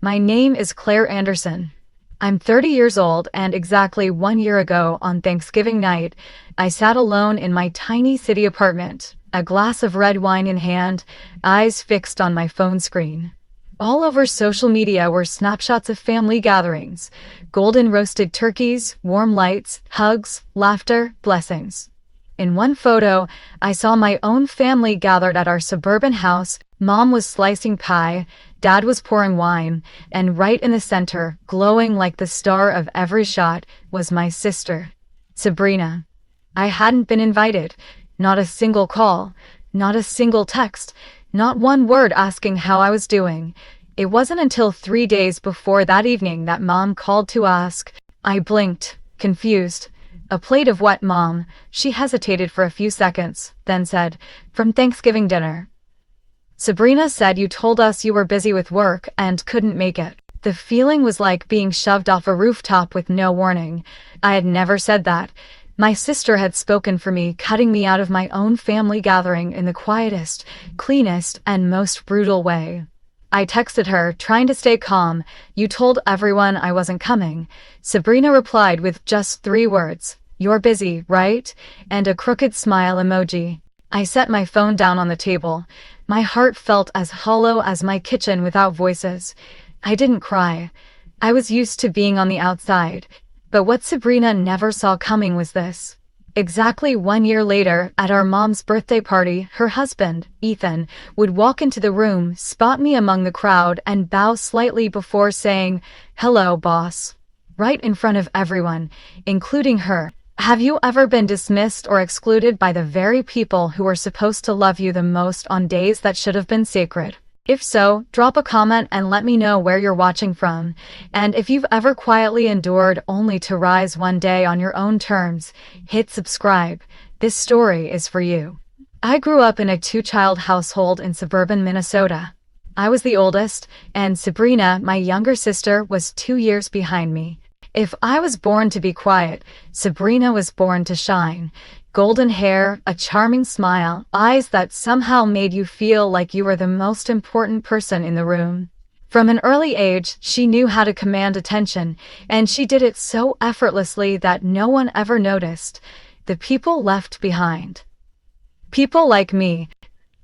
My name is Claire Anderson. I'm 30 years old, and exactly 1 year ago on Thanksgiving night, I sat alone in my tiny city apartment, a glass of red wine in hand, eyes fixed on my phone screen. All over social media were snapshots of family gatherings, golden roasted turkeys, warm lights, hugs, laughter, blessings. In one photo, I saw my own family gathered at our suburban house. Mom was slicing pie, Dad was pouring wine, and right in the center, glowing like the star of every shot, was my sister, Sabrina. I hadn't been invited. Not a single call, not a single text, not one word asking how I was doing. It wasn't until 3 days before that evening that Mom called to ask. I blinked, confused. "A plate of what, Mom?" She hesitated for a few seconds, then said, "From Thanksgiving dinner." "Sabrina said you told us you were busy with work and couldn't make it." The feeling was like being shoved off a rooftop with no warning. I had never said that. My sister had spoken for me, cutting me out of my own family gathering in the quietest, cleanest, and most brutal way. I texted her, trying to stay calm. "You told everyone I wasn't coming." Sabrina replied with just 3 words, "You're busy, right?" and a crooked smile emoji. I set my phone down on the table. My heart felt as hollow as my kitchen without voices. I didn't cry. I was used to being on the outside. But what Sabrina never saw coming was this. Exactly 1 year later, at our mom's birthday party, her husband, Ethan, would walk into the room, spot me among the crowd, and bow slightly before saying, "Hello, boss," right in front of everyone, including her. Have you ever been dismissed or excluded by the very people who were supposed to love you the most on days that should have been sacred? If so, drop a comment and let me know where you're watching from. And if you've ever quietly endured only to rise one day on your own terms, hit subscribe. This story is for you. I grew up in a 2-child household in suburban Minnesota. I was the oldest, and Sabrina, my younger sister, was 2 years behind me. If I was born to be quiet, Sabrina was born to shine. Golden hair, a charming smile, eyes that somehow made you feel like you were the most important person in the room. From an early age, she knew how to command attention, and she did it so effortlessly that no one ever noticed. The people left behind. People like me.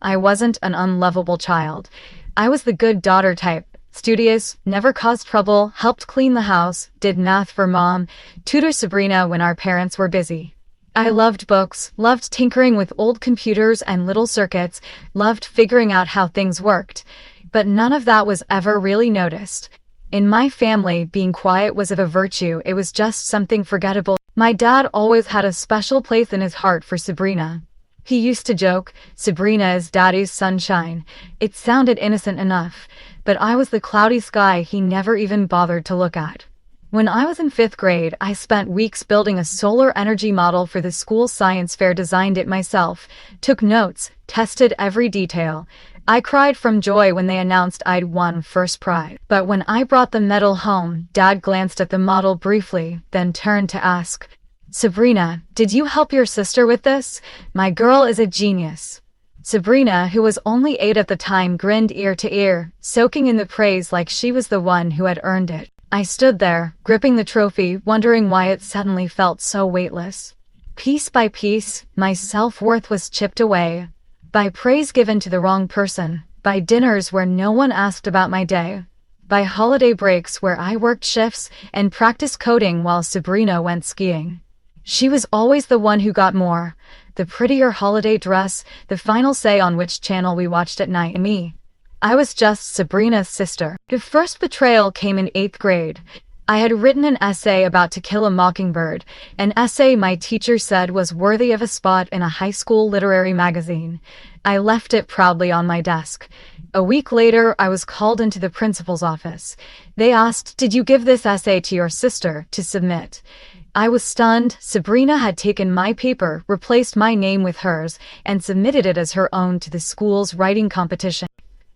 I wasn't an unlovable child. I was the good daughter type. Studious, never caused trouble, helped clean the house, did math for Mom, tutored Sabrina when our parents were busy. I loved books, loved tinkering with old computers and little circuits, loved figuring out how things worked. But none of that was ever really noticed. In my family, being quiet was of a virtue. It was just something forgettable. My dad always had a special place in his heart for Sabrina. He used to joke, "Sabrina is Daddy's sunshine." It sounded innocent enough, but I was the cloudy sky he never even bothered to look at. When I was in 5th grade, I spent weeks building a solar energy model for the school science fair, designed it myself, took notes, tested every detail. I cried from joy when they announced I'd won first prize. But when I brought the medal home, Dad glanced at the model briefly, then turned to ask, "Sabrina, did you help your sister with this? My girl is a genius." Sabrina, who was only 8 at the time, grinned ear to ear, soaking in the praise like she was the one who had earned it. I stood there, gripping the trophy, wondering why it suddenly felt so weightless. Piece by piece, my self-worth was chipped away. By praise given to the wrong person, by dinners where no one asked about my day, by holiday breaks where I worked shifts and practiced coding while Sabrina went skiing. She was always the one who got more. The prettier holiday dress, the final say on which channel we watched at night. Me. I was just Sabrina's sister. The first betrayal came in 8th grade. I had written an essay about To Kill a Mockingbird, an essay my teacher said was worthy of a spot in a high school literary magazine. I left it proudly on my desk. A week later, I was called into the principal's office. They asked, "Did you give this essay to your sister to submit?" I was stunned. Sabrina had taken my paper, replaced my name with hers, and submitted it as her own to the school's writing competition.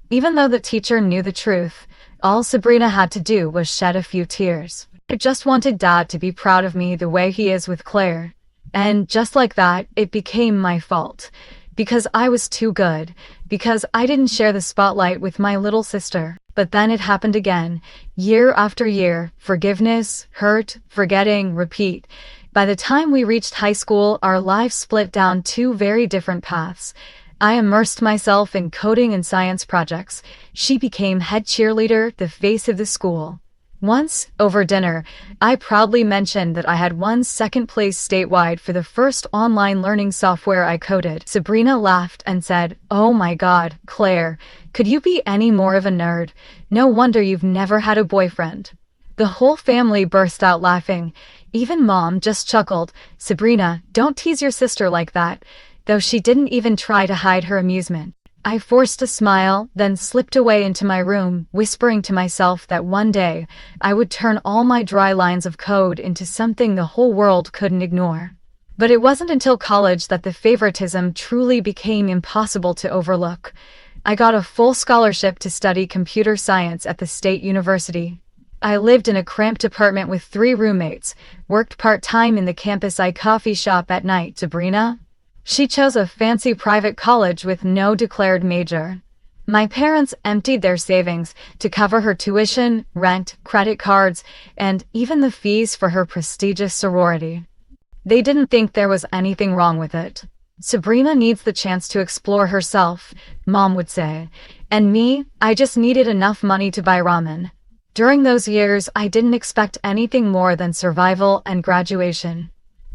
Even though the teacher knew the truth, all Sabrina had to do was shed a few tears. I just wanted Dad to be proud of me the way he is with Claire. And just like that, it became my fault. Because I was too good, because I didn't share the spotlight with my little sister. But then it happened again, year after year, forgiveness, hurt, forgetting, repeat. By the time we reached high school, our lives split down two very different paths. I immersed myself in coding and science projects. She became head cheerleader, the face of the school. Once, over dinner, I proudly mentioned that I had won second place statewide for the first online learning software I coded. Sabrina laughed and said, "Oh my God, Claire, could you be any more of a nerd? No wonder you've never had a boyfriend." The whole family burst out laughing. Even Mom just chuckled. "Sabrina, don't tease your sister like that," though she didn't even try to hide her amusement. I forced a smile, then slipped away into my room, whispering to myself that one day I would turn all my dry lines of code into something the whole world couldn't ignore. But it wasn't until college that the favoritism truly became impossible to overlook. I got a full scholarship to study computer science at the State University. I lived in a cramped apartment with 3 roommates, worked part-time in the campus coffee shop at night. Sabrina? She chose a fancy private college with no declared major. My parents emptied their savings to cover her tuition, rent, credit cards, and even the fees for her prestigious sorority. They didn't think there was anything wrong with it. "Sabrina needs the chance to explore herself," Mom would say. And me, I just needed enough money to buy ramen. During those years, I didn't expect anything more than survival and graduation.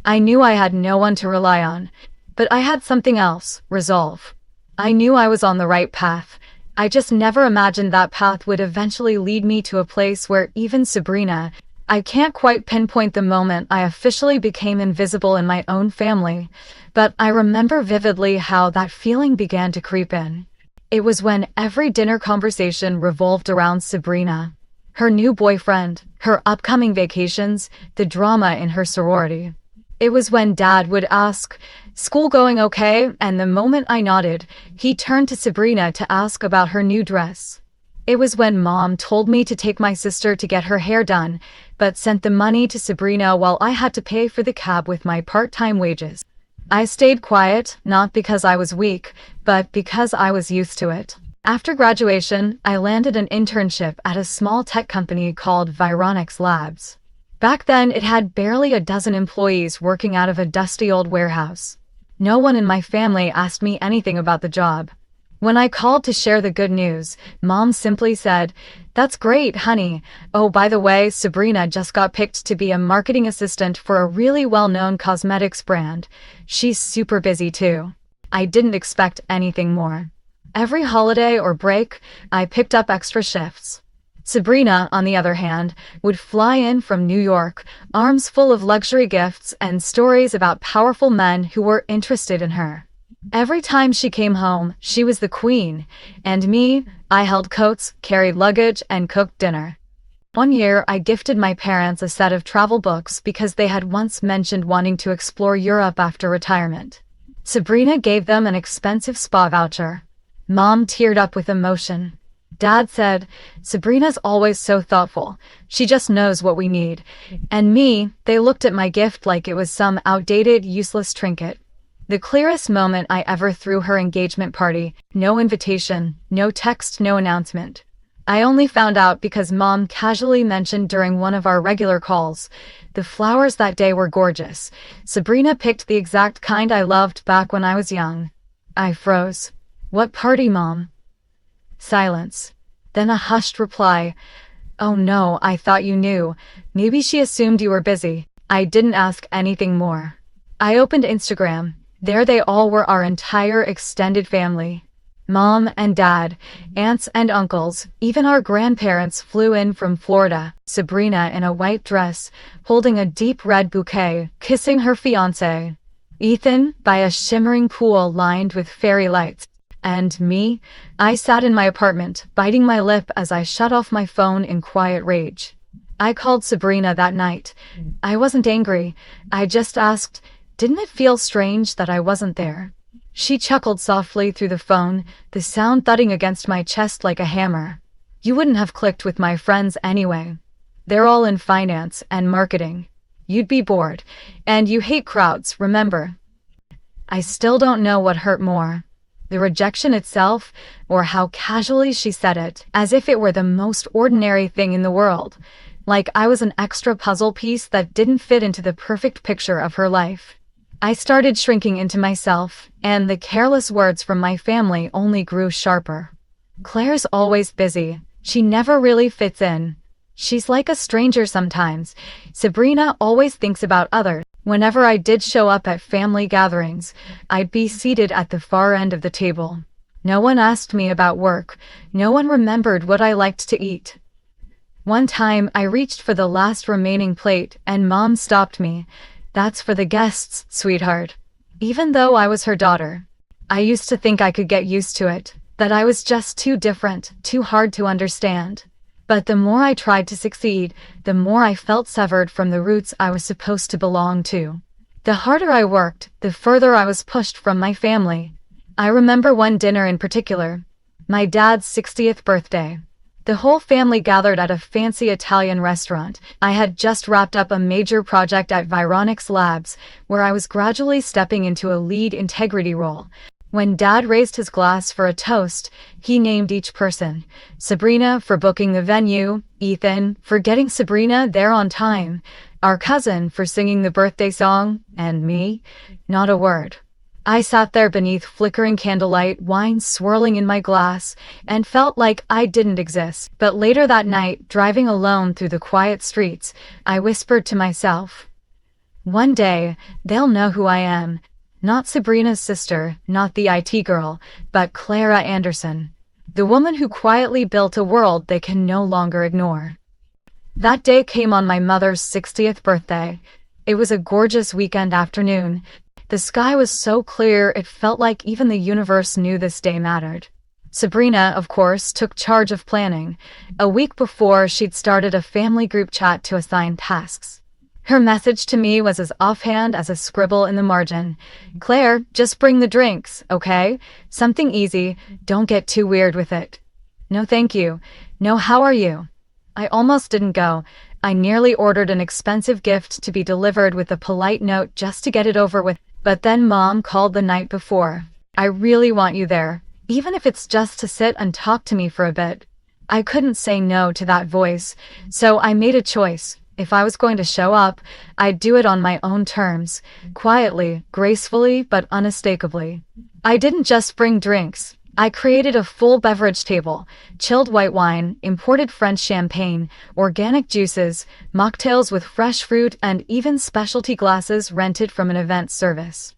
I knew I had no one to rely on. But I had something else, resolve. I knew I was on the right path. I just never imagined that path would eventually lead me to a place where even Sabrina, I can't quite pinpoint the moment I officially became invisible in my own family, but I remember vividly how that feeling began to creep in. It was when every dinner conversation revolved around Sabrina, her new boyfriend, her upcoming vacations, the drama in her sorority. It was when Dad would ask, "School going okay?" And the moment I nodded, he turned to Sabrina to ask about her new dress. It was when Mom told me to take my sister to get her hair done, but sent the money to Sabrina while I had to pay for the cab with my part-time wages. I stayed quiet, not because I was weak, but because I was used to it. After graduation, I landed an internship at a small tech company called Vironics Labs. Back then, it had barely a dozen employees working out of a dusty old warehouse. No one in my family asked me anything about the job. When I called to share the good news, Mom simply said, "That's great, honey. Oh, by the way, Sabrina just got picked to be a marketing assistant for a really well-known cosmetics brand. She's super busy too." I didn't expect anything more. Every holiday or break, I picked up extra shifts. Sabrina, on the other hand, would fly in from New York, arms full of luxury gifts and stories about powerful men who were interested in her. Every time she came home, she was the queen, and me, I held coats, carried luggage, and cooked dinner. One year, I gifted my parents a set of travel books because they had once mentioned wanting to explore Europe after retirement. Sabrina gave them an expensive spa voucher. Mom teared up with emotion. Dad said, "Sabrina's always so thoughtful. She just knows what we need." And me, they looked at my gift like it was some outdated, useless trinket. The clearest moment I ever threw her engagement party. No invitation, no text, no announcement. I only found out because Mom casually mentioned during one of our regular calls. The flowers that day were gorgeous. Sabrina picked the exact kind I loved back when I was young. I froze. "What party, Mom?" Silence. Then a hushed reply. "Oh no, I thought you knew. Maybe she assumed you were busy." I didn't ask anything more. I opened Instagram. There they all were, our entire extended family. Mom and Dad, aunts and uncles, even our grandparents flew in from Florida. Sabrina in a white dress, holding a deep red bouquet, kissing her fiancé. Ethan by a shimmering pool lined with fairy lights. And me? I sat in my apartment, biting my lip as I shut off my phone in quiet rage. I called Sabrina that night. I wasn't angry. I just asked, didn't it feel strange that I wasn't there? She chuckled softly through the phone, the sound thudding against my chest like a hammer. "You wouldn't have clicked with my friends anyway. They're all in finance and marketing. You'd be bored. And you hate crowds, remember?" I still don't know what hurt more. the rejection itself, or how casually she said it, as if it were the most ordinary thing in the world. Like I was an extra puzzle piece that didn't fit into the perfect picture of her life. I started shrinking into myself, and the careless words from my family only grew sharper. Claire's always busy. She never really fits in. She's like a stranger sometimes. Sabrina always thinks about others. Whenever I did show up at family gatherings, I'd be seated at the far end of the table. No one asked me about work. No one remembered what I liked to eat. One time, I reached for the last remaining plate, and Mom stopped me. "That's for the guests, sweetheart." Even though I was her daughter, I used to think I could get used to it, that I was just too different, too hard to understand. But the more I tried to succeed, the more I felt severed from the roots I was supposed to belong to. The harder I worked, the further I was pushed from my family. I remember one dinner in particular, my dad's 60th birthday. The whole family gathered at a fancy Italian restaurant. I had just wrapped up a major project at Vironix Labs, where I was gradually stepping into a lead integrity role. When Dad raised his glass for a toast, he named each person. Sabrina for booking the venue, Ethan for getting Sabrina there on time, our cousin for singing the birthday song, and me, not a word. I sat there beneath flickering candlelight, wine swirling in my glass, and felt like I didn't exist. But later that night, driving alone through the quiet streets, I whispered to myself, "One day, they'll know who I am. Not Sabrina's sister, not the IT girl, but Clara Anderson, the woman who quietly built a world they can no longer ignore." That day came on my mother's 60th birthday. It was a gorgeous weekend afternoon. The sky was so clear it felt like even the universe knew this day mattered. Sabrina, of course, took charge of planning. A week before, she'd started a family group chat to assign tasks. Her message to me was as offhand as a scribble in the margin. "Claire, just bring the drinks, okay? Something easy, don't get too weird with it." "No thank you. No, how are you?" I almost didn't go. I nearly ordered an expensive gift to be delivered with a polite note just to get it over with. But then Mom called the night before. "I really want you there, even if it's just to sit and talk to me for a bit." I couldn't say no to that voice, so I made a choice. If I was going to show up, I'd do it on my own terms, quietly, gracefully, but unmistakably. I didn't just bring drinks. I created a full beverage table, chilled white wine, imported French champagne, organic juices, mocktails with fresh fruit, and even specialty glasses rented from an event service.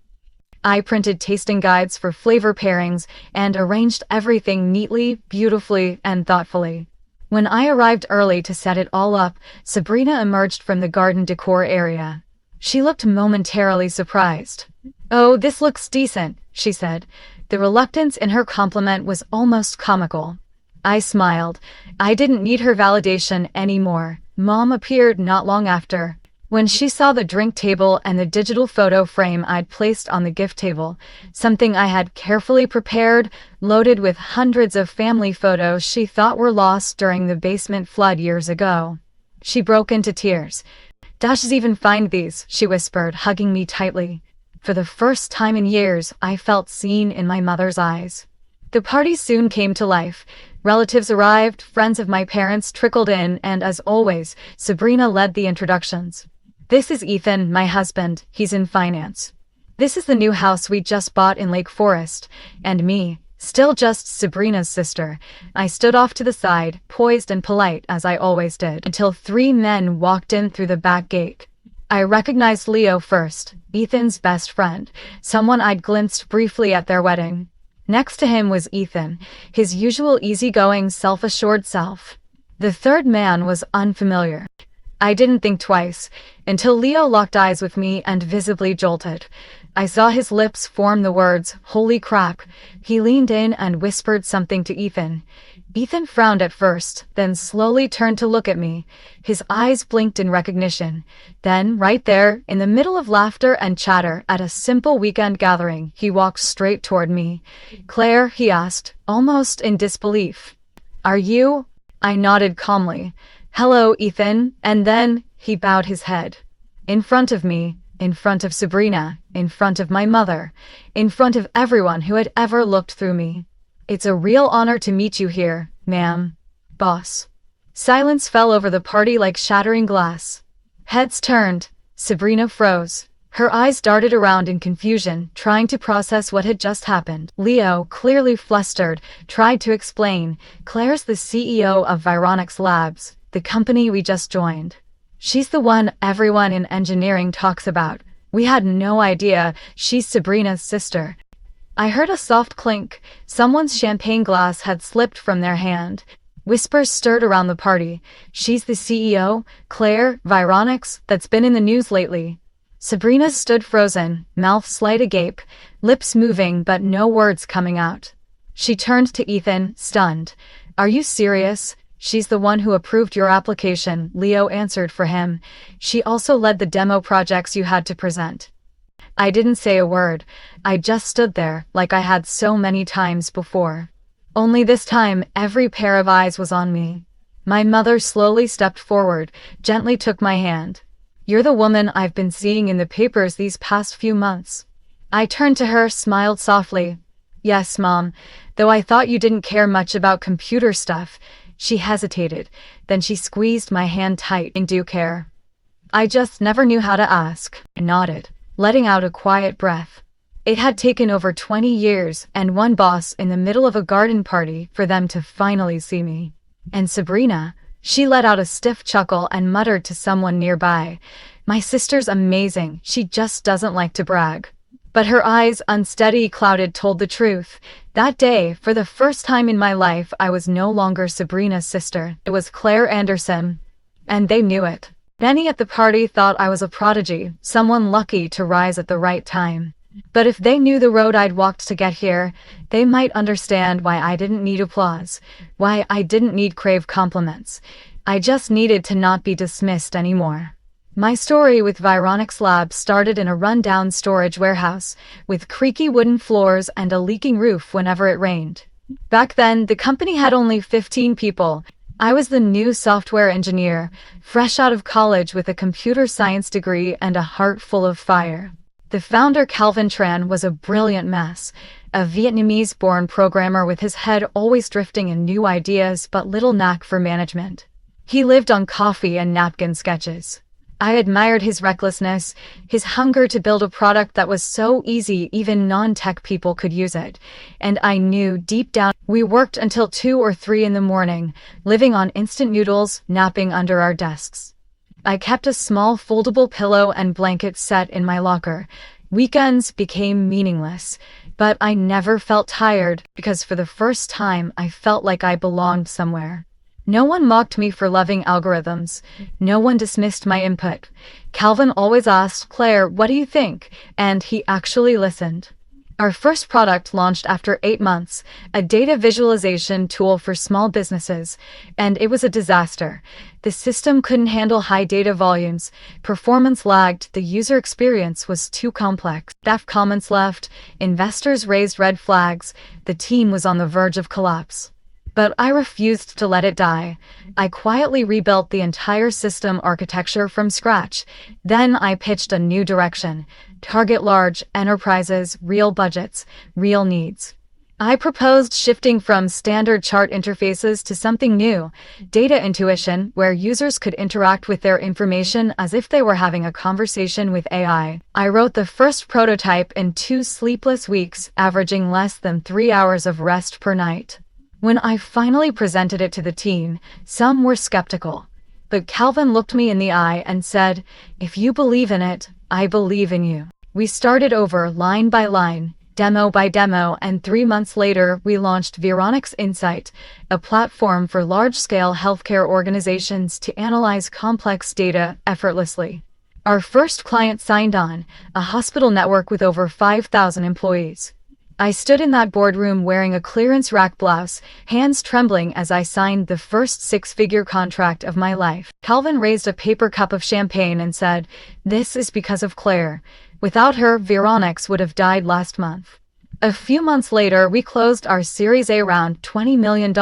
I printed tasting guides for flavor pairings and arranged everything neatly, beautifully, and thoughtfully. When I arrived early to set it all up, Sabrina emerged from the garden decor area. She looked momentarily surprised. "Oh, this looks decent," she said. The reluctance in her compliment was almost comical. I smiled. I didn't need her validation anymore. Mom appeared not long after. When she saw the drink table and the digital photo frame I'd placed on the gift table, something I had carefully prepared, loaded with hundreds of family photos she thought were lost during the basement flood years ago, she broke into tears. "Dashes even find these," she whispered, hugging me tightly. For the first time in years, I felt seen in my mother's eyes. The party soon came to life. Relatives arrived, friends of my parents trickled in, and as always, Sabrina led the introductions. "This is Ethan, my husband. He's in finance. This is the new house we just bought in Lake Forest. And me, still just Sabrina's sister." I stood off to the side, poised and polite as I always did, until 3 men walked in through the back gate. I recognized Leo first, Ethan's best friend, someone I'd glimpsed briefly at their wedding. Next to him was Ethan, his usual easygoing, self-assured self. The third man was unfamiliar. I didn't think twice, until Leo locked eyes with me and visibly jolted. I saw his lips form the words, "Holy crap." He leaned in and whispered something to Ethan. Ethan frowned at first, then slowly turned to look at me. His eyes blinked in recognition. Then, right there, in the middle of laughter and chatter at a simple weekend gathering, he walked straight toward me. "Claire," he asked, almost in disbelief. "Are you?" I nodded calmly. "Hello, Ethan," and then he bowed his head. In front of me, In front of Sabrina, in front of my mother, in front of everyone who had ever looked through me. It's a real honor to meet you here, ma'am. Boss. Silence fell over the party like shattering glass. Heads turned. Sabrina froze. Her eyes darted around in confusion, trying to process what had just happened. Leo, clearly flustered, tried to explain. Claire's the CEO of Vironix Labs, the company we just joined. She's the one everyone in engineering talks about. We had no idea she's Sabrina's sister. I heard a soft clink. Someone's champagne glass had slipped from their hand. Whispers stirred around the party. She's the CEO, Claire, Vironix, that's been in the news lately. Sabrina stood frozen, mouth slight agape, lips moving but no words coming out. She turned to Ethan, stunned. Are you serious? She's the one who approved your application, Leo answered for him. She also led the demo projects you had to present. I didn't say a word. I just stood there, like I had so many times before. Only this time, every pair of eyes was on me. My mother slowly stepped forward, gently took my hand. You're the woman I've been seeing in the papers these past few months. I turned to her, smiled softly. Yes, Mom, though I thought you didn't care much about computer stuff. She hesitated, then she squeezed my hand tight. I do care. I just never knew how to ask. I nodded, letting out a quiet breath. It had taken over 20 years and one boss in the middle of a garden party for them to finally see me. And Sabrina, she let out a stiff chuckle and muttered to someone nearby. My sister's amazing, she just doesn't like to brag. But her eyes, unsteady, clouded, told the truth. That day, for the first time in my life, I was no longer Sabrina's sister. It was Claire Anderson. And they knew it. Many at the party thought I was a prodigy, someone lucky to rise at the right time. But if they knew the road I'd walked to get here, they might understand why I didn't need applause, why I didn't need crave compliments. I just needed to not be dismissed anymore. My story with Vironix Labs started in a run-down storage warehouse, with creaky wooden floors and a leaking roof whenever it rained. Back then, the company had only 15 people. I was the new software engineer, fresh out of college with a computer science degree and a heart full of fire. The founder, Calvin Tran, was a brilliant mess, a Vietnamese-born programmer with his head always drifting in new ideas but little knack for management. He lived on coffee and napkin sketches. I admired his recklessness, his hunger to build a product that was so easy even non-tech people could use it. And I knew deep down we worked until 2 or 3 in the morning, living on instant noodles, napping under our desks. I kept a small foldable pillow and blanket set in my locker. Weekends became meaningless, but I never felt tired because for the first time I felt like I belonged somewhere. No one mocked me for loving algorithms. No one dismissed my input. Calvin always asked, Claire, what do you think? And he actually listened. Our first product launched after 8 months, a data visualization tool for small businesses, and it was a disaster. The system couldn't handle high data volumes, performance lagged, the user experience was too complex. Staff comments left, investors raised red flags, the team was on the verge of collapse. But I refused to let it die. I quietly rebuilt the entire system architecture from scratch. Then I pitched a new direction. Target large enterprises, real budgets, real needs. I proposed shifting from standard chart interfaces to something new, data intuition, where users could interact with their information as if they were having a conversation with AI. I wrote the first prototype in 2 sleepless weeks, averaging less than 3 hours of rest per night. When I finally presented it to the team, some were skeptical. But Calvin looked me in the eye and said, if you believe in it, I believe in you. We started over line by line, demo by demo, and 3 months later we launched Vironix Insight, a platform for large-scale healthcare organizations to analyze complex data effortlessly. Our first client signed on, a hospital network with over 5,000 employees. I stood in that boardroom wearing a clearance rack blouse, hands trembling as I signed the first 6-figure contract of my life. Calvin raised a paper cup of champagne and said, this is because of Claire. Without her, Vironix would have died last month. A few months later, we closed our Series A round, $20 million,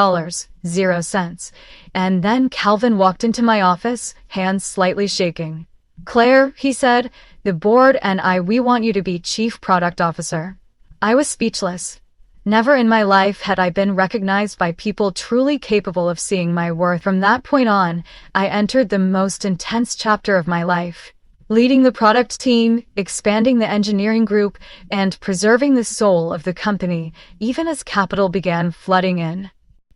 0 cents. And then Calvin walked into my office, hands slightly shaking. Claire, he said, the board and we want you to be chief product officer. I was speechless. Never in my life had I been recognized by people truly capable of seeing my worth. From that point on, I entered the most intense chapter of my life. Leading the product team, expanding the engineering group, and preserving the soul of the company, even as capital began flooding in.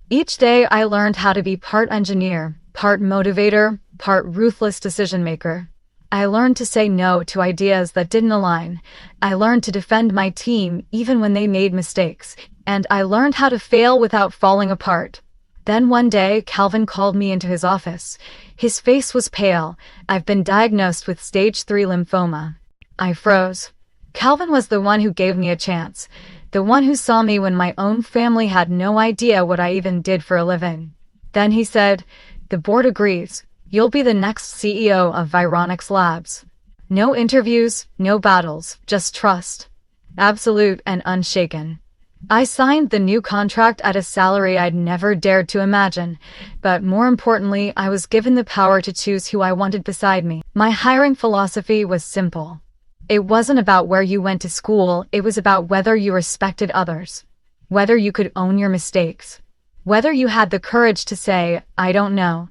Each day I learned how to be part engineer, part motivator, part ruthless decision-maker. I learned to say no to ideas that didn't align. I learned to defend my team even when they made mistakes. And I learned how to fail without falling apart. Then one day, Calvin called me into his office. His face was pale. I've been diagnosed with stage 3 lymphoma. I froze. Calvin was the one who gave me a chance. The one who saw me when my own family had no idea what I even did for a living. Then he said, "The board agrees. You'll be the next CEO of Vironix Labs." No interviews, no battles, just trust. Absolute and unshaken. I signed the new contract at a salary I'd never dared to imagine, but more importantly, I was given the power to choose who I wanted beside me. My hiring philosophy was simple. It wasn't about where you went to school, it was about whether you respected others, whether you could own your mistakes, whether you had the courage to say, "I don't know."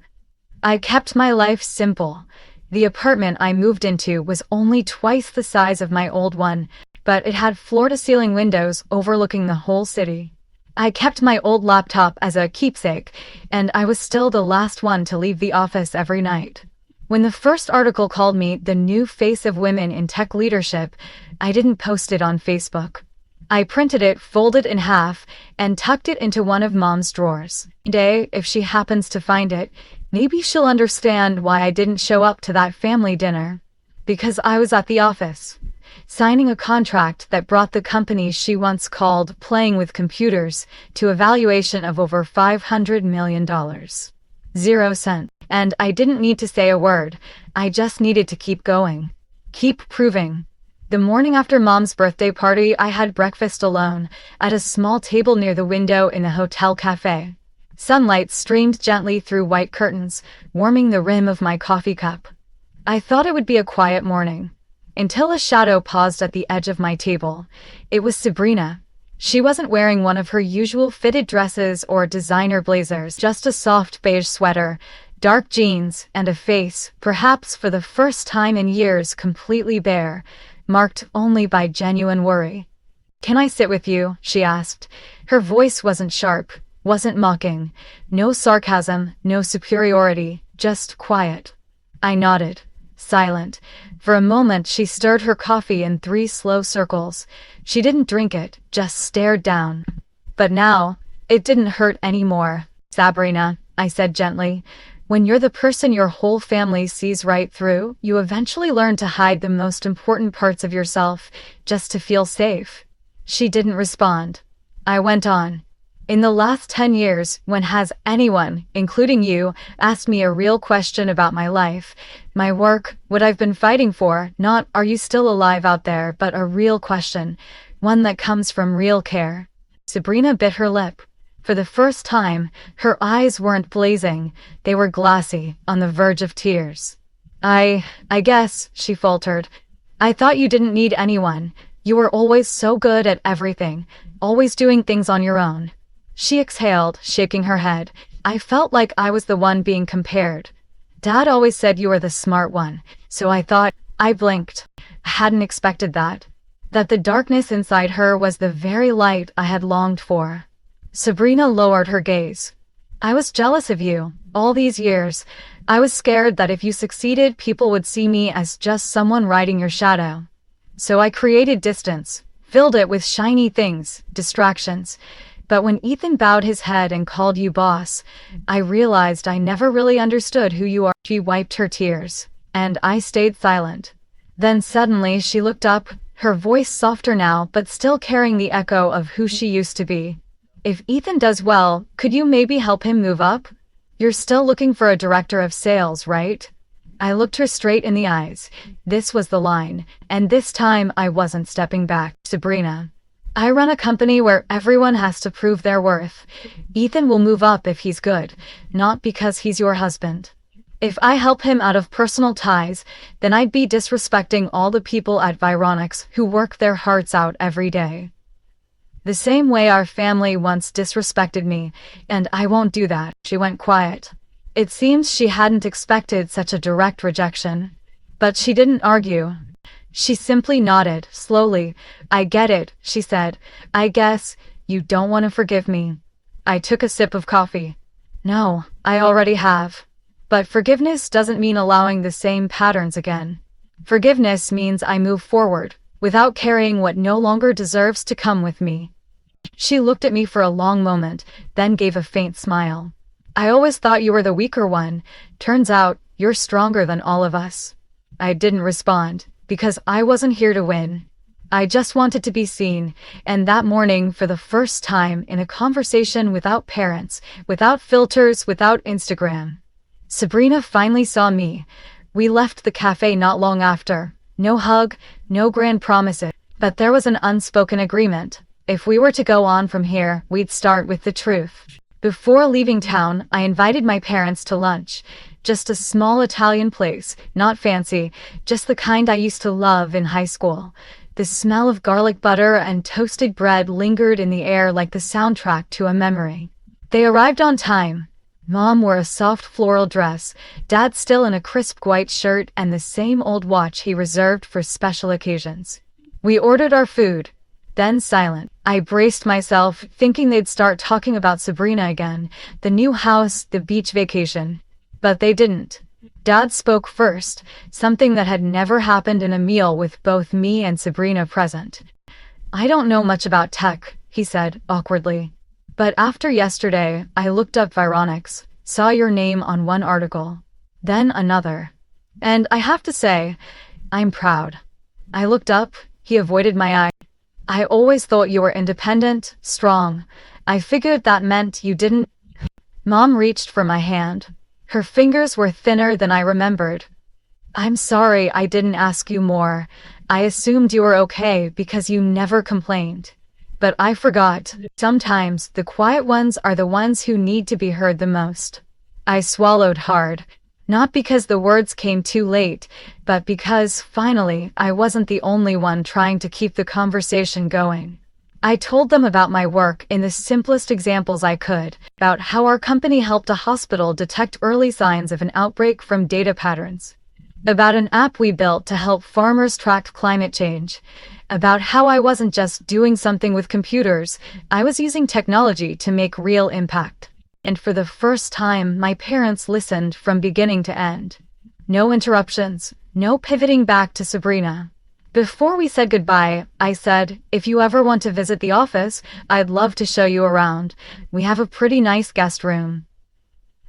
I kept my life simple. The apartment I moved into was only twice the size of my old one, but it had floor-to-ceiling windows overlooking the whole city. I kept my old laptop as a keepsake, and I was still the last one to leave the office every night. When the first article called me the new face of women in tech leadership, I didn't post it on Facebook. I printed it, folded in half, and tucked it into one of Mom's drawers. Today, if she happens to find it, maybe she'll understand why I didn't show up to that family dinner. Because I was at the office, signing a contract that brought the company she once called playing with computers to a valuation of over $500 million. 0 cents. And I didn't need to say a word. I just needed to keep going. Keep proving. The morning after Mom's birthday party, I had breakfast alone, at a small table near the window in a hotel cafe. Sunlight streamed gently through white curtains, warming the rim of my coffee cup. I thought it would be a quiet morning, until a shadow paused at the edge of my table. It was Sabrina. She wasn't wearing one of her usual fitted dresses or designer blazers, just a soft beige sweater, dark jeans, and a face, perhaps for the first time in years, completely bare, marked only by genuine worry. "Can I sit with you?" she asked. Her voice wasn't sharp, wasn't mocking. No sarcasm, no superiority, just quiet. I nodded, silent. For a moment she stirred her coffee in 3 slow circles. She didn't drink it, just stared down. But now, it didn't hurt anymore. "Sabrina," I said gently, "when you're the person your whole family sees right through, you eventually learn to hide the most important parts of yourself, just to feel safe." She didn't respond. I went on. "In the last 10 years, when has anyone, including you, asked me a real question about my life, my work, what I've been fighting for, not 'are you still alive out there,' but a real question, one that comes from real care?" Sabrina bit her lip. For the first time, her eyes weren't blazing, they were glassy, on the verge of tears. I guess," she faltered. "I thought you didn't need anyone. You were always so good at everything, always doing things on your own." She exhaled, shaking her head. I felt like I was the one being compared. "Dad always said you were the smart one, so I thought." I blinked. I hadn't expected that. That the darkness inside her was the very light I had longed for. Sabrina lowered her gaze. "I was jealous of you, all these years. I was scared that if you succeeded, people would see me as just someone riding your shadow. So I created distance, filled it with shiny things, distractions. But when Ethan bowed his head and called you boss, I realized I never really understood who you are." She wiped her tears, and I stayed silent. Then suddenly she looked up, her voice softer now but still carrying the echo of who she used to be. "If Ethan does well, could you maybe help him move up? You're still looking for a director of sales, right?" I looked her straight in the eyes. This was the line, and this time I wasn't stepping back. "Sabrina, I run a company where everyone has to prove their worth. Ethan will move up if he's good, not because he's your husband." If I help him out of personal ties, then I'd be disrespecting all the people at Vironics who work their hearts out every day. The same way our family once disrespected me, and I won't do that." She went quiet. It seems she hadn't expected such a direct rejection. But she didn't argue. She simply nodded, slowly. "I get it," she said. "I guess you don't want to forgive me." I took a sip of coffee. "No, I already have. But forgiveness doesn't mean allowing the same patterns again. Forgiveness means I move forward, without carrying what no longer deserves to come with me." She looked at me for a long moment, then gave a faint smile. "I always thought you were the weaker one. Turns out, you're stronger than all of us." I didn't respond, because I wasn't here to win. I just wanted to be seen, and that morning, for the first time, in a conversation without parents, without filters, without Instagram, Sabrina finally saw me. We left the cafe not long after. No hug, no grand promises, but there was an unspoken agreement. If we were to go on from here, we'd start with the truth. Before leaving town, I invited my parents to lunch. Just a small Italian place, not fancy, just the kind I used to love in high school. The smell of garlic butter and toasted bread lingered in the air like the soundtrack to a memory. They arrived on time. Mom wore a soft floral dress, Dad still in a crisp white shirt and the same old watch he reserved for special occasions. We ordered our food, then silent. I braced myself, thinking they'd start talking about Sabrina again, the new house, the beach vacation. But they didn't. Dad spoke first, something that had never happened in a meal with both me and Sabrina present. "I don't know much about tech," he said, awkwardly. "But after yesterday, I looked up Vironics, saw your name on one article, then another. And I have to say, I'm proud." I looked up, he avoided my eye. "I always thought you were independent, strong. I figured that meant you didn't." Mom reached for my hand. Her fingers were thinner than I remembered. "I'm sorry I didn't ask you more. I assumed you were okay because you never complained. But I forgot. Sometimes the quiet ones are the ones who need to be heard the most." I swallowed hard. Not because the words came too late, but because, finally, I wasn't the only one trying to keep the conversation going. I told them about my work in the simplest examples I could, about how our company helped a hospital detect early signs of an outbreak from data patterns, about an app we built to help farmers track climate change, about how I wasn't just doing something with computers, I was using technology to make real impact. And for the first time, my parents listened from beginning to end. No interruptions, no pivoting back to Sabrina. Before we said goodbye, I said, "If you ever want to visit the office, I'd love to show you around. We have a pretty nice guest room.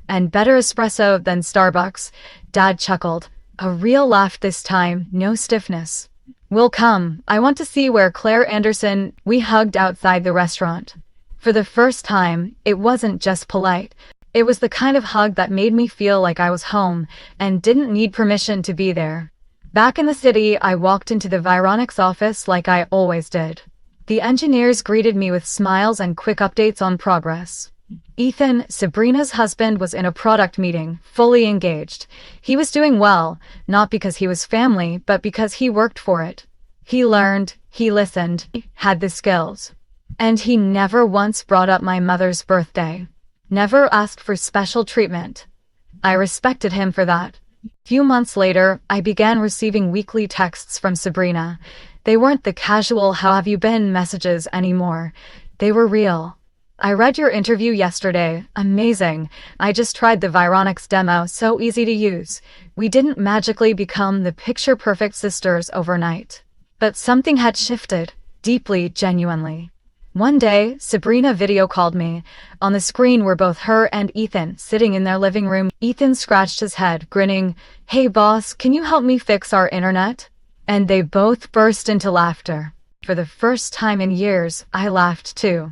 And better espresso than Starbucks." Dad chuckled. A real laugh this time, no stiffness. "We'll come. I want to see where Claire Anderson." We hugged outside the restaurant. For the first time, it wasn't just polite. It was the kind of hug that made me feel like I was home and didn't need permission to be there. Back in the city, I walked into the Vironics office like I always did. The engineers greeted me with smiles and quick updates on progress. Ethan, Sabrina's husband, was in a product meeting, fully engaged. He was doing well, not because he was family, but because he worked for it. He learned, he listened, had the skills. And he never once brought up my mother's birthday. Never asked for special treatment. I respected him for that. Few months later, I began receiving weekly texts from Sabrina. They weren't the casual "how have you been" messages anymore. They were real. "I read your interview yesterday. Amazing. I just tried the Vironics demo, so easy to use." We didn't magically become the picture-perfect sisters overnight. But something had shifted, deeply, genuinely. One day, Sabrina video called me. On the screen were both her and Ethan, sitting in their living room. Ethan scratched his head, grinning. "Hey boss, can you help me fix our internet?" And they both burst into laughter. For the first time in years, I laughed too.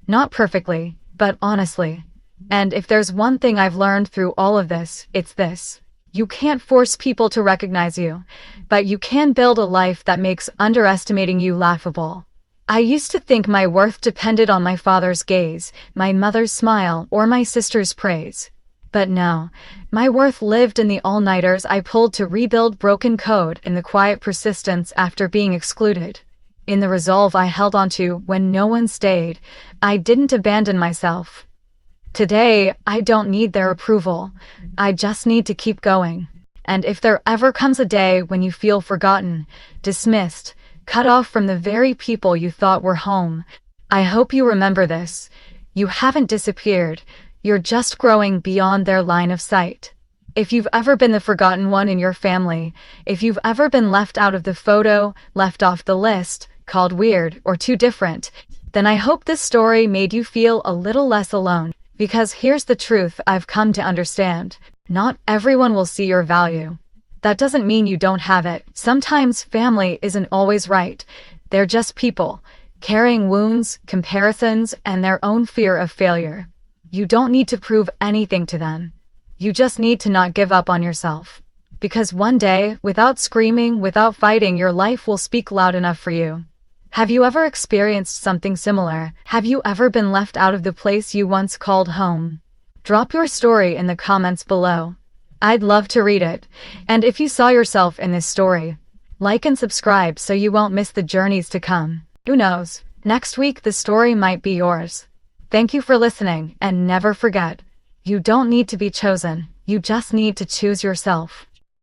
Not perfectly, but honestly. And if there's one thing I've learned through all of this, it's this. You can't force people to recognize you, but you can build a life that makes underestimating you laughable. I used to think my worth depended on my father's gaze, my mother's smile, or my sister's praise. But no, my worth lived in the all-nighters I pulled to rebuild broken code, in the quiet persistence after being excluded, in the resolve I held onto when no one stayed. I didn't abandon myself. Today, I don't need their approval. I just need to keep going. And if there ever comes a day when you feel forgotten, dismissed, cut off from the very people you thought were home, I hope you remember this. You haven't disappeared. You're just growing beyond their line of sight. If you've ever been the forgotten one in your family, if you've ever been left out of the photo, left off the list, called weird or too different, then I hope this story made you feel a little less alone. Because here's the truth I've come to understand. Not everyone will see your value. That doesn't mean you don't have it. Sometimes family isn't always right. They're just people, carrying wounds, comparisons, and their own fear of failure. You don't need to prove anything to them. You just need to not give up on yourself. Because one day, without screaming, without fighting, your life will speak loud enough for you. Have you ever experienced something similar? Have you ever been left out of the place you once called home? Drop your story in the comments below. I'd love to read it. And if you saw yourself in this story, like and subscribe so you won't miss the journeys to come. Who knows? Next week the story might be yours. Thank you for listening, and never forget, you don't need to be chosen. You just need to choose yourself.